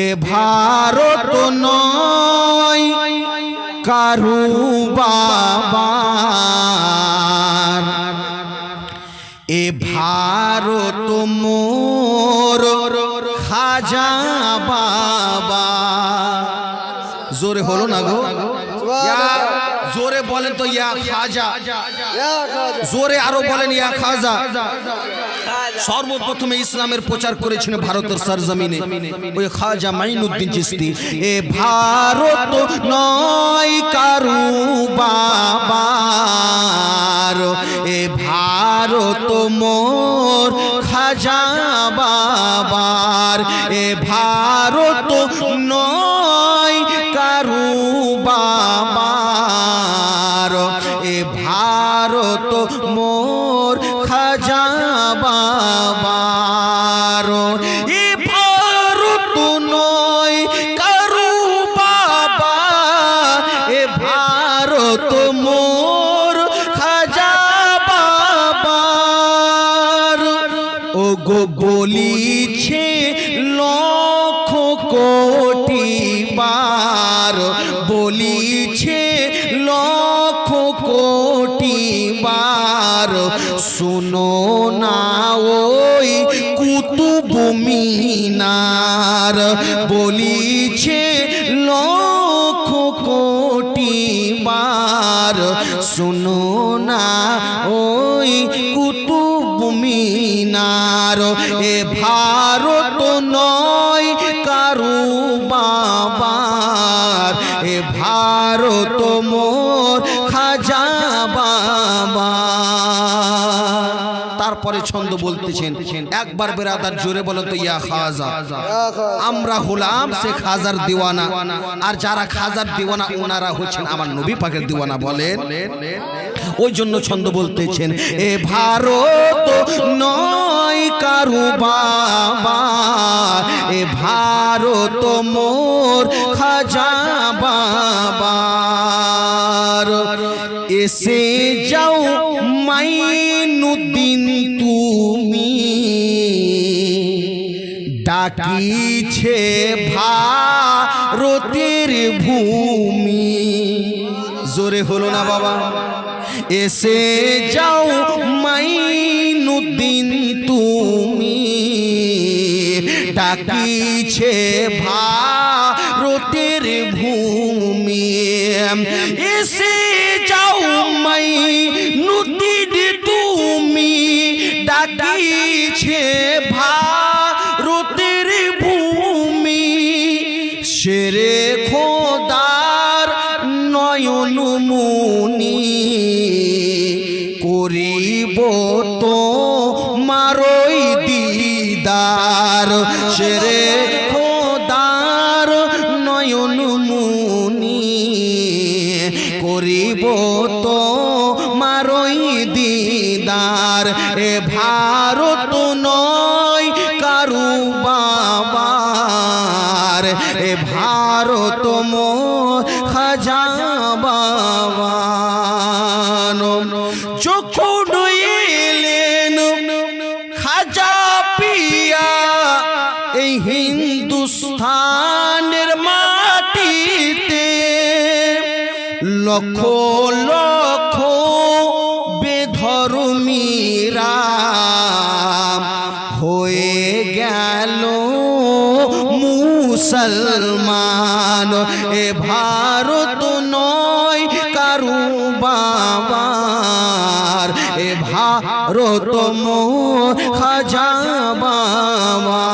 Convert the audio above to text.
এ ভারত নয় কারু বাবার, এ ভারত মোর খাজা বাবা। জোরে হলো না গো? জোরে বলেন তো ইয়া খাজা, জোরে আরো বলেন ইয়া খাজা। সর্বপ্রথমে ইসলামের প্রচার করেছেন ভারতের সরজমিনে ওই খাজা মাইনুদ্দিন চিশতি। এ ভারত নয় কারু বাবার, এ ভারত মোর খাজা বাবার, এ ভারত নয় কারু বাবার, এ ভারত মোর খাজা বাবার, এ ভারত নয় কারু বাবা, এ ভারত মোর খাজা বাবার। ও গো বলিছে লক্ষ কোটি বার, বলিছে লক্ষ কোটি বার, শুনো না ওই কুতুব মিনার, বলিছে লক্ষ কোটি বার, শুনো না ওই কুতুব মিনার। এ ভারত নয় কারু বাবার, এ ভারত মোর খাজা বাবা। তারপরে ছন্দ বলতেছেন একবার বেরাদার জোরে বলেন তো ইয়া খাজা। আমরা হলাম সে খাজার দিওয়ানা, আর যারা খাজার দিওয়ানা ওনারা হচ্ছেন আমার নবী পাকের দিওয়ানা। বলেন ওই জন্য ছন্দ বলতেছেন এ ভারত নয় কারু বাবা, এ ভারত মোর খাজা বাবার। এসে যাও মাইনুদ্দিন তুমি, ডাকিছে ভারতের ভূমি। জোরে হলো না বাবা? এসে যাও মাইনুদ্দিন তুমি, ডাকিছে ভারতের ভূমি। এসে যাও মাইনুদ্দিন তুমি, ডাকিছে ভারতের ভূমি। শেরে খোদার নয়ন মুনি, করিব তো মারই দিদার। শেরে খোদার নয়ন মুনি, করিব তো মারই দিদার। এ ভারত নয় কারু বাবার, এ ভারত মোর খাজা বাবা। যখন এলেন খাজা পিয়া এই হিন্দুস্থানের মাটিতে, লক্ষ লক্ষ বেধর্মীরা হয়ে গেল মুসলমান। এ ভারত নয় কারু বাবার, এ ভারত মোর খাজা বাবা।